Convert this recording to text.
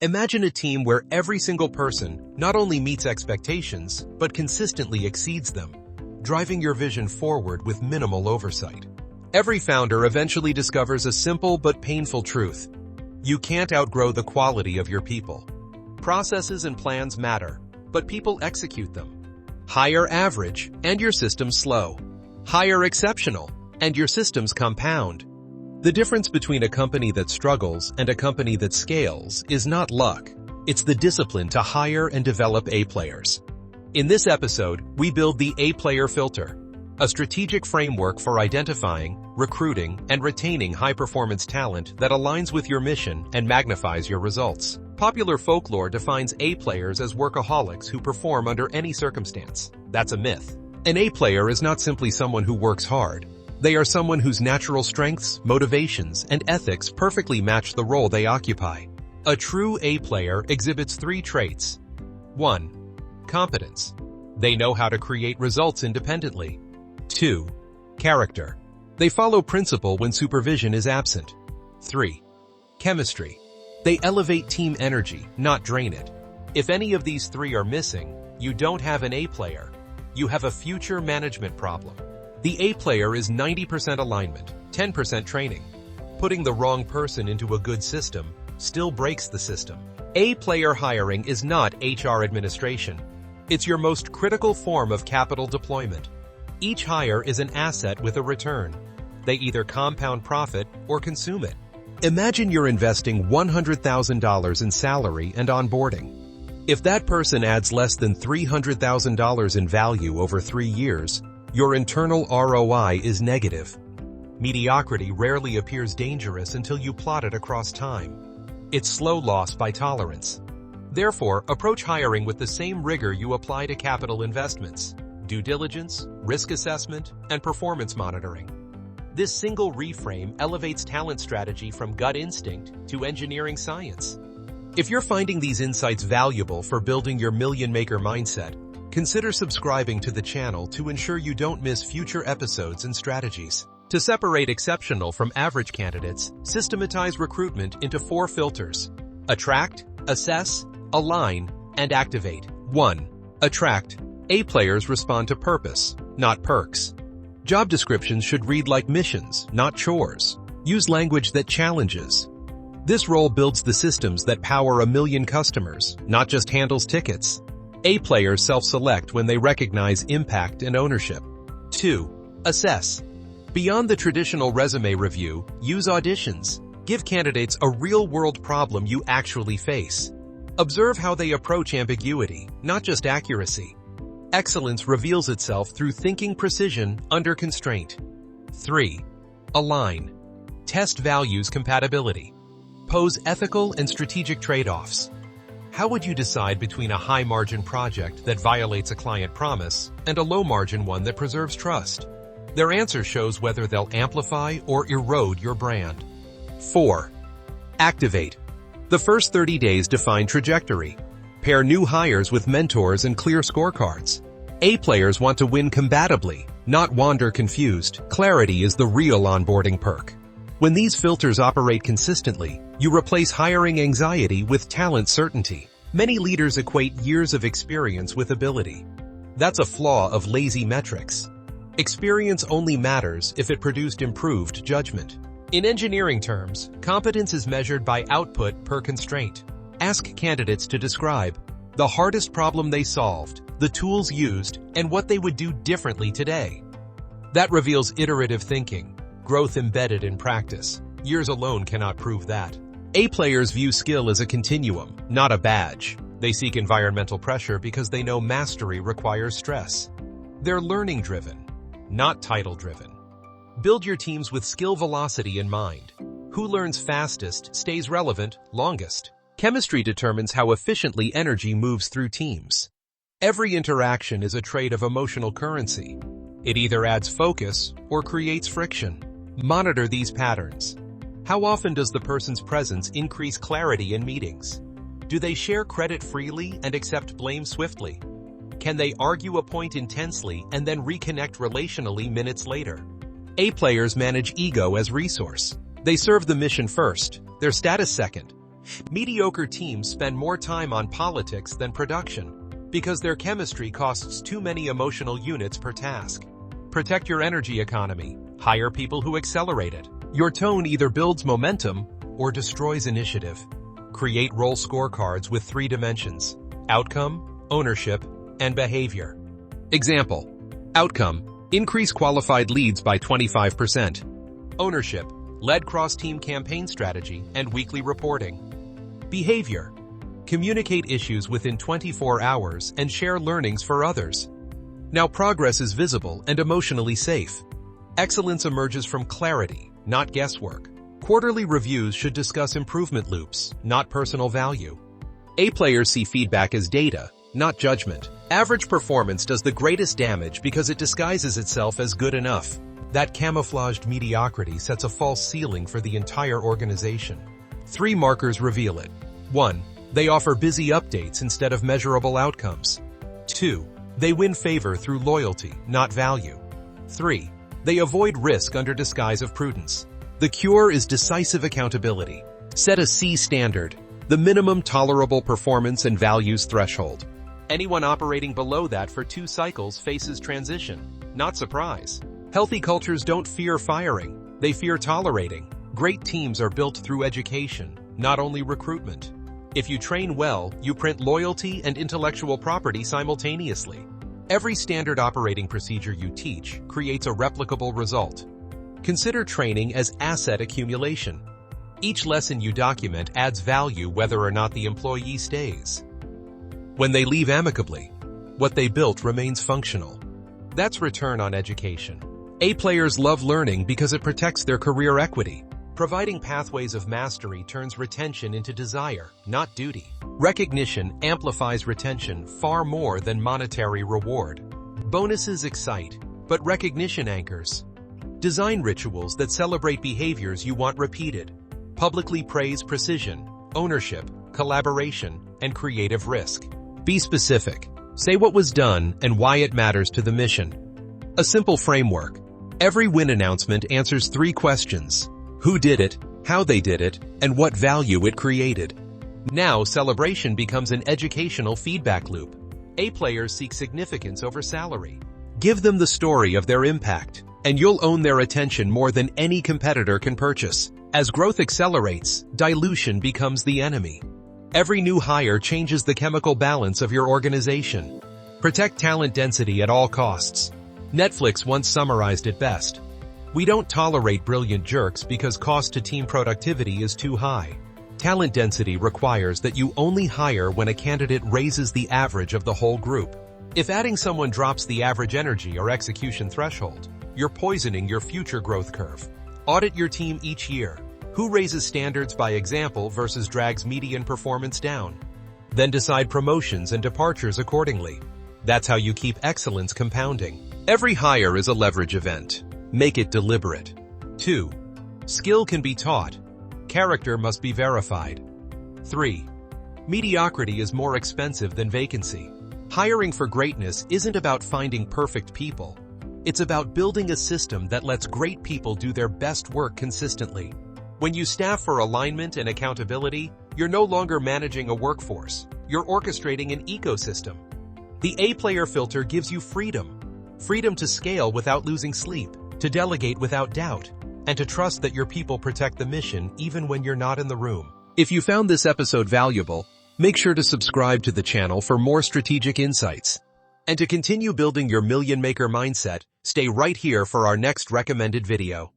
Imagine a team where every single person not only meets expectations, but consistently exceeds them, driving your vision forward with minimal oversight. Every founder eventually discovers a simple but painful truth. You can't outgrow the quality of your people. Processes and plans matter, but people execute them. Hire average, and your systems slow. Hire exceptional, and your systems compound. The difference between a company that struggles and a company that scales is not luck. It's the discipline to hire and develop A-players. In this episode, we build the A-player filter, a strategic framework for identifying, recruiting, and retaining high-performance talent that aligns with your mission and magnifies your results. Popular folklore defines A-players as workaholics who perform under any circumstance. That's a myth. An A-player is not simply someone who works hard. They are someone whose natural strengths, motivations, and ethics perfectly match the role they occupy. A true A-player exhibits 3 traits. 1. Competence. They know how to create results independently. 2. Character. They follow principle when supervision is absent. 3. Chemistry. They elevate team energy, not drain it. If any of these 3 are missing, you don't have an A-player. You have a future management problem. The A-player is 90% alignment, 10% training. Putting the wrong person into a good system still breaks the system. A-player hiring is not HR administration. It's your most critical form of capital deployment. Each hire is an asset with a return. They either compound profit or consume it. Imagine you're investing $100,000 in salary and onboarding. If that person adds less than $300,000 in value over 3 years, your internal ROI is negative. Mediocrity rarely appears dangerous until you plot it across time. It's slow loss by tolerance. Therefore, approach hiring with the same rigor you apply to capital investments: due diligence, risk assessment, and performance monitoring. This single reframe elevates talent strategy from gut instinct to engineering science. If you're finding these insights valuable for building your million-maker mindset, consider subscribing to the channel to ensure you don't miss future episodes and strategies. To separate exceptional from average candidates, systematize recruitment into 4 filters: attract, assess, align, and activate. 1. Attract. A-players respond to purpose, not perks. Job descriptions should read like missions, not chores. Use language that challenges. This role builds the systems that power 1 million customers, not just handles tickets. A-players self-select when they recognize impact and ownership. 2. Assess. Beyond the traditional resume review, use auditions. Give candidates a real-world problem you actually face. Observe how they approach ambiguity, not just accuracy. Excellence reveals itself through thinking precision under constraint. 3. Align. Test values compatibility. Pose ethical and strategic trade-offs. How would you decide between a high-margin project that violates a client promise and a low-margin one that preserves trust? Their answer shows whether they'll amplify or erode your brand. 4. Activate. The first 30 days define trajectory. Pair new hires with mentors and clear scorecards. A-players want to win combatively, not wander confused. Clarity is the real onboarding perk. When these filters operate consistently, you replace hiring anxiety with talent certainty. Many leaders equate years of experience with ability. That's a flaw of lazy metrics. Experience only matters if it produced improved judgment. In engineering terms, competence is measured by output per constraint. Ask candidates to describe the hardest problem they solved, the tools used, and what they would do differently today. That reveals iterative thinking, growth embedded in practice. Years alone cannot prove that. A-players view skill as a continuum, not a badge. They seek environmental pressure because they know mastery requires stress. They're learning-driven, not title-driven. Build your teams with skill velocity in mind. Who learns fastest stays relevant longest. Chemistry determines how efficiently energy moves through teams. Every interaction is a trade of emotional currency. It either adds focus or creates friction. Monitor these patterns. How often does the person's presence increase clarity in meetings? Do they share credit freely and accept blame swiftly? Can they argue a point intensely and then reconnect relationally minutes later? A-players manage ego as resource. They serve the mission first, their status second. Mediocre teams spend more time on politics than production because their chemistry costs too many emotional units per task. Protect your energy economy. Hire people who accelerate it. Your tone either builds momentum or destroys initiative. Create role scorecards with 3 dimensions: outcome, ownership, and behavior. Example: outcome, increase qualified leads by 25%. Ownership, led cross-team campaign strategy and weekly reporting. Behavior, communicate issues within 24 hours and share learnings for others. Now progress is visible and emotionally safe. Excellence emerges from clarity, not guesswork. Quarterly reviews should discuss improvement loops, not personal value. A players see feedback as data, not judgment. Average performance does the greatest damage because it disguises itself as good enough. That camouflaged mediocrity sets a false ceiling for the entire organization. 3 markers reveal it. 1. They offer busy updates instead of measurable outcomes. 2. They win favor through loyalty, not value. 3. They avoid risk under disguise of prudence. The cure is decisive accountability. Set a C standard, the minimum tolerable performance and values threshold. Anyone operating below that for 2 cycles faces transition, not surprise. Healthy cultures don't fear firing, they fear tolerating. Great teams are built through education, not only recruitment. If you train well, you print loyalty and intellectual property simultaneously. Every standard operating procedure you teach creates a replicable result. Consider training as asset accumulation. Each lesson you document adds value whether or not the employee stays. When they leave amicably, what they built remains functional. That's return on education. A players love learning because it protects their career equity. Providing pathways of mastery turns retention into desire, not duty. Recognition amplifies retention far more than monetary reward. Bonuses excite, but recognition anchors. Design rituals that celebrate behaviors you want repeated. Publicly praise precision, ownership, collaboration, and creative risk. Be specific. Say what was done and why it matters to the mission. A simple framework. Every win announcement answers 3 questions: who did it, how they did it, and what value it created. Now celebration becomes an educational feedback loop. A players seek significance over salary. Give them the story of their impact, and you'll own their attention more than any competitor can purchase. As growth accelerates, dilution becomes the enemy. Every new hire changes the chemical balance of your organization. Protect talent density at all costs. Netflix once summarized it best: we don't tolerate brilliant jerks because cost to team productivity is too high. Talent density requires that you only hire when a candidate raises the average of the whole group. If adding someone drops the average energy or execution threshold, you're poisoning your future growth curve. Audit your team each year. Who raises standards by example versus drags median performance down? Then decide promotions and departures accordingly. That's how you keep excellence compounding. Every hire is a leverage event. Make it deliberate. 2. Skill can be taught. Character must be verified. 3. Mediocrity is more expensive than vacancy. Hiring for greatness isn't about finding perfect people. It's about building a system that lets great people do their best work consistently. When you staff for alignment and accountability, you're no longer managing a workforce. You're orchestrating an ecosystem. The A-player filter gives you freedom. Freedom to scale without losing sleep, to delegate without doubt, and to trust that your people protect the mission even when you're not in the room. If you found this episode valuable, make sure to subscribe to the channel for more strategic insights. And to continue building your million maker mindset, stay right here for our next recommended video.